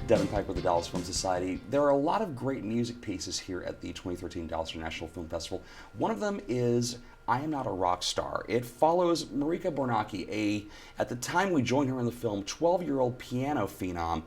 Devin Pike with the Dallas Film Society. There are a lot of great music pieces here at the 2013 Dallas International Film Festival. One of them is I Am Not a Rock Star. It follows Marika Bornaki, at the time we joined her in the film, 12-year-old piano phenom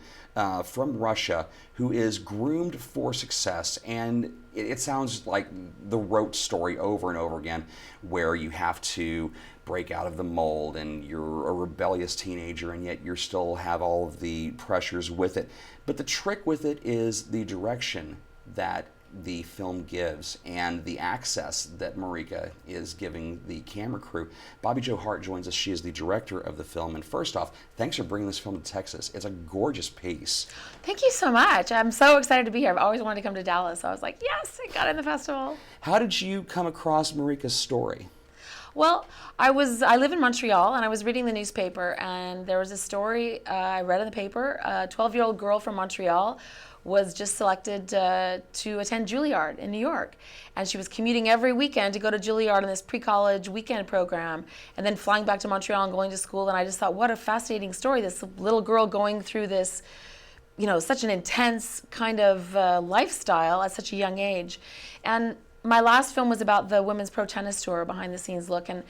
from Russia who is groomed for success. And it sounds like the rote story over and over again, where you have to break out of the mold and you're a rebellious teenager and yet you still have all of the pressures with it. But the trick with it is the direction that the film gives and the access that Marika is giving the camera crew. Bobbi Jo Hart joins us. She is the director of the film. And first off, thanks for bringing this film to Texas. It's a gorgeous piece. Thank you so much. I'm so excited to be here. I've always wanted to come to Dallas, so I was like, yes, I got in the festival. How did you come across Marika's story? Well, I live in Montreal, and I was reading the newspaper, and there was a story I read in the paper. A 12-year-old girl from Montreal was just selected to attend Juilliard in New York. And she was commuting every weekend to go to Juilliard in this pre-college weekend program, and then flying back to Montreal and going to school. And I just thought, what a fascinating story, this little girl going through this, you know, such an intense kind of lifestyle at such a young age. And my last film was about the Women's Pro Tennis Tour, behind the scenes look. And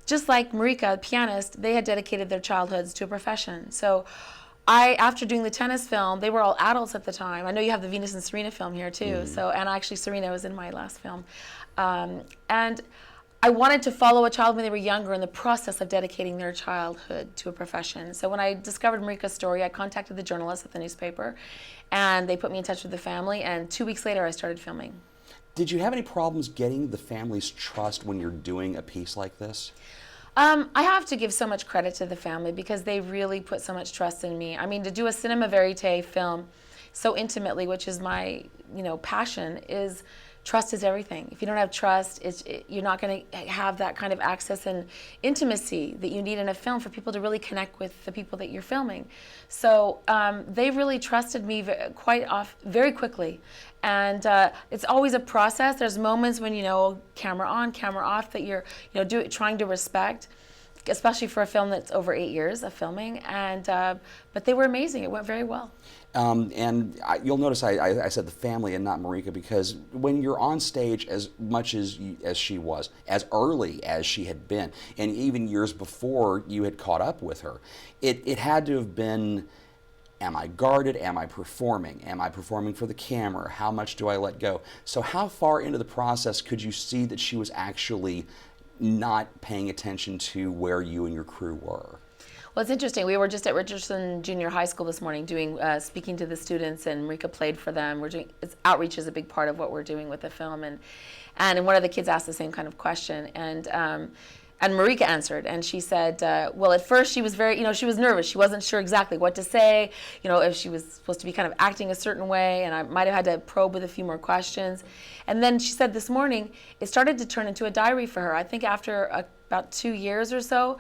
just like Marika, the pianist, they had dedicated their childhoods to a profession. So after doing the tennis film, they were all adults at the time. I know you have the Venus and Serena film here too. So, and actually Serena was in my last film. And I wanted to follow a child when they were younger in the process of dedicating their childhood to a profession. So when I discovered Marika's story, I contacted the journalists at the newspaper, and they put me in touch with the family, and 2 weeks later I started filming. Did you have any problems getting the family's trust when you're doing a piece like this? I have to give so much credit to the family because they really put so much trust in me. I mean, to do a cinema verite film so intimately, which is my, passion, trust is everything. If you don't have trust, you're not going to have that kind of access and intimacy that you need in a film for people to really connect with the people that you're filming. So they really trusted me very quickly. And it's always a process. There's moments when, camera on, camera off, that you're, trying to respect, especially for a film that's over 8 years of filming. And but they were amazing. It went very well. You'll notice I said the family and not Marika, because when you're on stage as much as she was, as early as she had been, and even years before you had caught up with her, it had to have been, am I guarded? Am I performing? Am I performing for the camera? How much do I let go? So how far into the process could you see that she was actually not paying attention to where you and your crew were? Well, it's interesting. We were just at Richardson Junior High School this morning doing speaking to the students, and Marika played for them. Outreach is a big part of what we're doing with the film, and one of the kids asked the same kind of question, and Marika answered, and she said, well, at first she was very, she was nervous. She wasn't sure exactly what to say, if she was supposed to be kind of acting a certain way, and I might have had to probe with a few more questions. And then she said this morning, it started to turn into a diary for her. I think after about 2 years or so,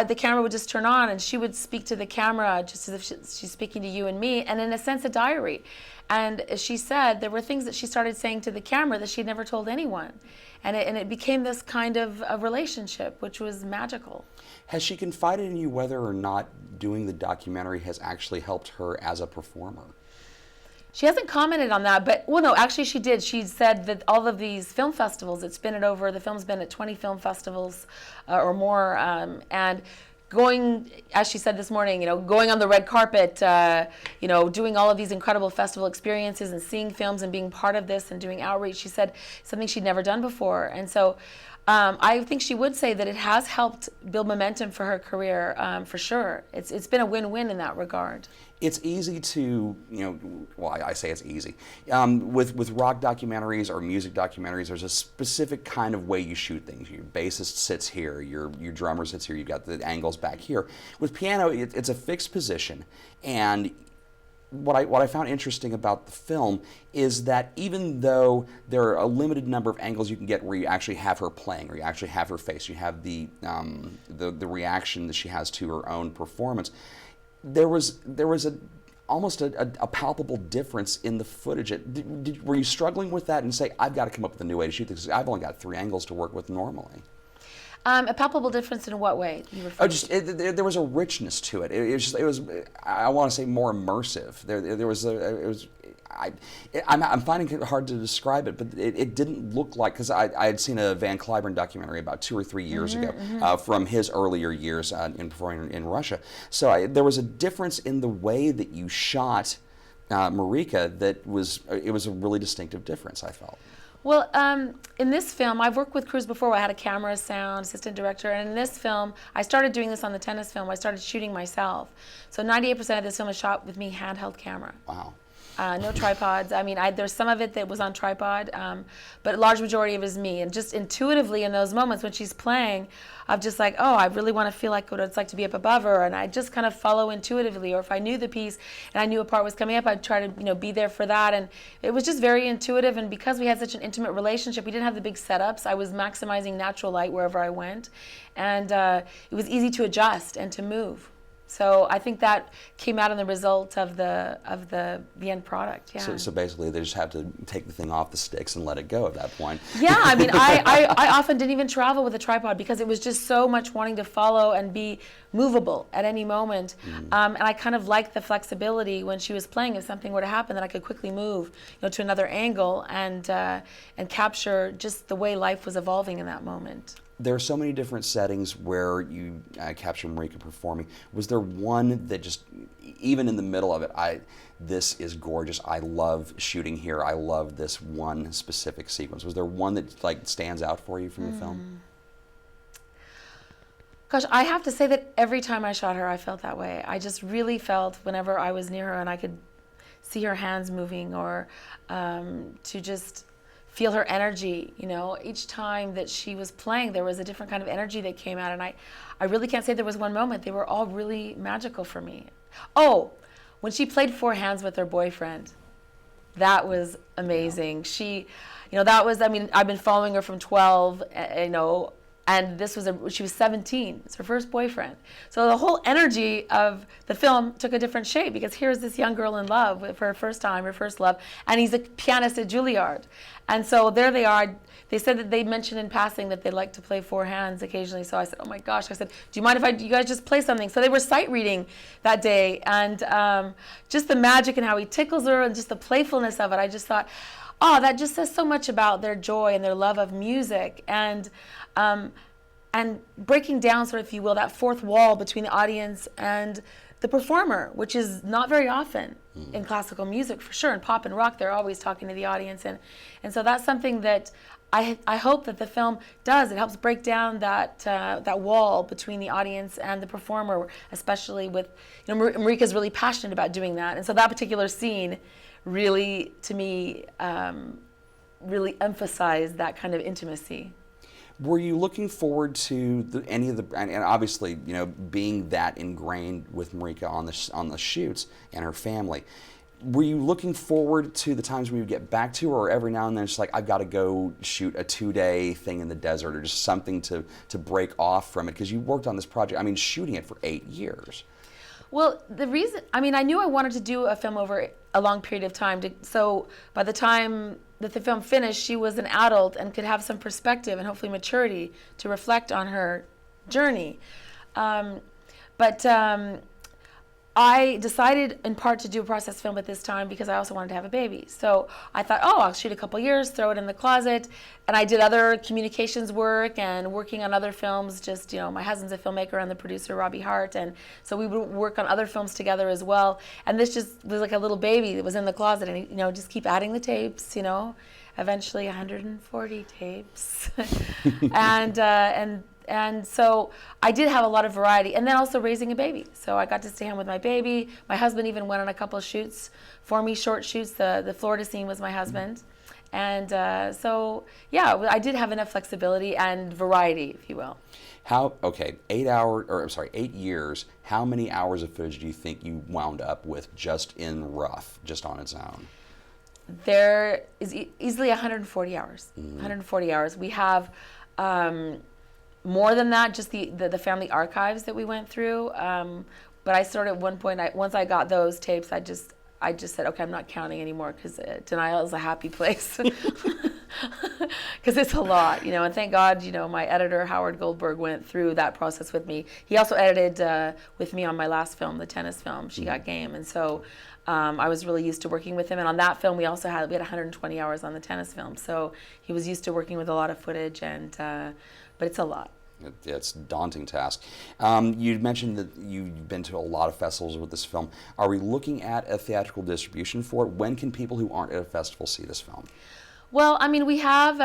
the camera would just turn on and she would speak to the camera just as if she's speaking to you and me, and in a sense a diary. And as she said, there were things that she started saying to the camera that she'd never told anyone. And it became this kind of a relationship, which was magical. Has she confided in you whether or not doing the documentary has actually helped her as a performer? She hasn't commented on that, but, well, no, actually she did. She said that all of these film festivals, the film's been at 20 film festivals or more, and going, as she said this morning, going on the red carpet, doing all of these incredible festival experiences and seeing films and being part of this and doing outreach, she said something she'd never done before. And so I think she would say that it has helped build momentum for her career, for sure. It's been a win-win in that regard. It's easy to, I say it's easy. With rock documentaries or music documentaries, there's a specific kind of way you shoot things. Your bassist sits here, your drummer sits here, you've got the angles back here. With piano, it's a fixed position, and what I found interesting about the film is that even though there are a limited number of angles you can get where you actually have her playing, or you actually have her face, you have the reaction that she has to her own performance, there was almost a palpable difference in the footage. Were you struggling with that and say, I've got to come up with a new way to shoot this because I've only got 3 angles to work with normally? A palpable difference in what way? You Oh, just there was a richness to it. It was I want to say more immersive. There was it was. I'm finding it hard to describe it, but it didn't look like, because I had seen a Van Cliburn documentary about 2 or 3 years ago from his earlier years in performing in Russia. So there was a difference in the way that you shot Marika it was a really distinctive difference, I felt. Well, in this film, I've worked with crews before where I had a camera, sound, assistant director, and in this film, I started doing this on the tennis film. I started shooting myself. So 98% of this film is shot with me handheld camera. Wow. No tripods. I mean, there's some of it that was on tripod, but a large majority of it is me. And just intuitively in those moments when she's playing, I'm just like, oh, I really want to feel like what it's like to be up above her, and I just kind of follow intuitively. Or if I knew the piece and I knew a part was coming up, I'd try to be there for that. And it was just very intuitive. And because we had such an intimate relationship, we didn't have the big setups. I was maximizing natural light wherever I went, and it was easy to adjust and to move. So I think that came out in the result of the end product. Yeah. So basically, they just have to take the thing off the sticks and let it go at that point. Yeah, I mean, I often didn't even travel with a tripod because it was just so much wanting to follow and be movable at any moment. And I kind of liked the flexibility when she was playing. If something were to happen, that I could quickly move, to another angle and capture just the way life was evolving in that moment. There are so many different settings where you capture Marika performing. Was there one that just, even in the middle of it, this is gorgeous, I love shooting here, I love this one specific sequence? Was there one that stands out for you from the film? Gosh, I have to say that every time I shot her, I felt that way. I just really felt whenever I was near her and I could see her hands moving, or to just feel her energy, each time that she was playing, there was a different kind of energy that came out, and I really can't say there was one moment. They were all really magical for me. Oh, when she played Four Hands with her boyfriend, that was amazing. She, that was, I've been following her from 12, and she was 17. It's her first boyfriend. So the whole energy of the film took a different shape, because here's this young girl in love with her first time, her first love, and he's a pianist at Juilliard. And so there they are. They said that they mentioned in passing that they like to play Four Hands occasionally. So I said, oh my gosh, do you mind if you guys just play something? So they were sight reading that day, and just the magic and how he tickles her and just the playfulness of it. I just thought, oh, that just says so much about their joy and their love of music, and breaking down, sort of, if you will, that fourth wall between the audience and the performer, which is not very often in classical music, for sure. In pop and rock, they're always talking to the audience, and so that's something that I hope that the film does. It helps break down that wall between the audience and the performer, especially with, Marika's really passionate about doing that, and so that particular scene really, to me, really emphasized that kind of intimacy. Were you looking forward to any of the, and obviously, being that ingrained with Marika on the shoots and her family, were you looking forward to the times when you get back to her, or every now and then it's like, I've got to go shoot a 2-day thing in the desert, or just something to break off from it? Because you worked on this project, shooting it for 8 years. Well, the reason, I knew I wanted to do a film over a long period of time. So by the time that the film finished, she was an adult and could have some perspective and hopefully maturity to reflect on her journey. But I decided in part to do a process film at this time because I also wanted to have a baby. So I thought, I'll shoot a couple years, throw it in the closet. And I did other communications work and working on other films. Just, my husband's a filmmaker and the producer, Hart. And so we would work on other films together as well. And this just was like a little baby that was in the closet. And, just keep adding the tapes, eventually 140 tapes. And so I did have a lot of variety, and then also raising a baby. So I got to stay home with my baby. My husband even went on a couple of shoots for me, short shoots. The Florida scene was my husband. And so, yeah, I did have enough flexibility and variety, if you will. 8 years, how many hours of footage do you think you wound up with just in rough, just on its own? There is easily 140 hours. 140 hours. We have more than that, just the family archives that we went through. But I started at one point, once I got those tapes, I just said, okay, I'm not counting anymore, because denial is a happy place. because it's a lot, and thank God, my editor, Howard Goldberg, went through that process with me. He also edited with me on my last film, the tennis film, She Got Game, and so I was really used to working with him. And on that film, we had 120 hours on the tennis film, so he was used to working with a lot of footage, but it's a lot. It's a daunting task. You mentioned that you've been to a lot of festivals with this film. Are we looking at a theatrical distribution for it? When can people who aren't at a festival see this film? Well, I mean, we had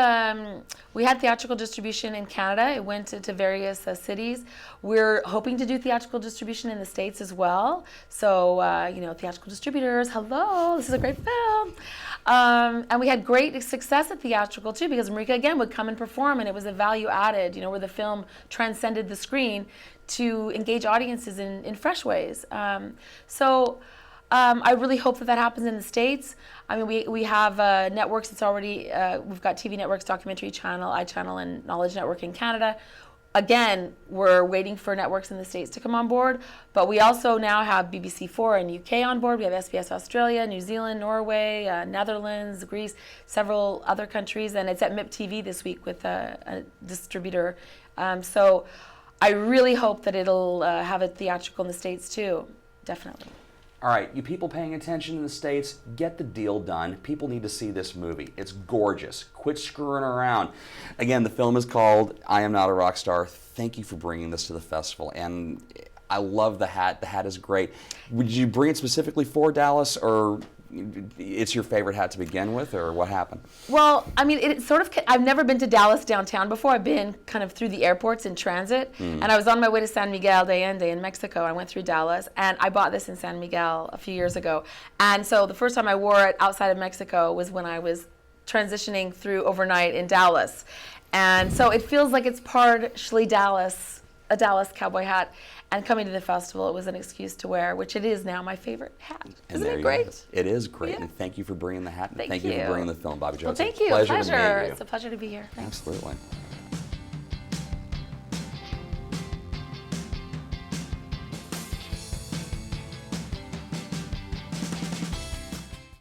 theatrical distribution in Canada. It went to various cities. We're hoping to do theatrical distribution in the States as well. So, theatrical distributors, hello, this is a great film. And we had great success at theatrical too, because Marika again would come and perform, and it was a value added, where the film transcended the screen to engage audiences in fresh ways. I really hope that happens in the States. I mean, we have networks. It's already we've got TV networks, Documentary Channel, iChannel, and Knowledge Network in Canada. Again, we're waiting for networks in the States to come on board, but we also now have BBC4 in UK on board. We have SBS Australia, New Zealand, Norway, Netherlands, Greece, several other countries, and it's at MIP TV this week with a distributor. So I really hope that it'll have it theatrical in the States too, definitely. All right, you people paying attention in the States, get the deal done. People need to see this movie. It's gorgeous. Quit screwing around. Again, the film is called I Am Not a Rock Star. Thank you for bringing this to the festival. And I love the hat. The hat is great. Would you bring it specifically for Dallas, or it's your favorite hat to begin with, or what happened? Well, I mean, I've never been to Dallas downtown before. I've been kind of through the airports in transit, and I was on my way to San Miguel de Allende in Mexico. I went through Dallas, and I bought this in San Miguel a few years ago. And so the first time I wore it outside of Mexico was when I was transitioning through overnight in Dallas. And so it feels like it's partially Dallas, a Dallas cowboy hat. And coming to the festival, it was an excuse to wear, which it is now my favorite hat. Isn't it great? It is great, Yeah. and thank you for bringing the hat, and Thank thank you you for bringing the film, Bobbi Jo. Well, thank It's a you. pleasure to meet you. It's a pleasure to be here. Thanks. Absolutely.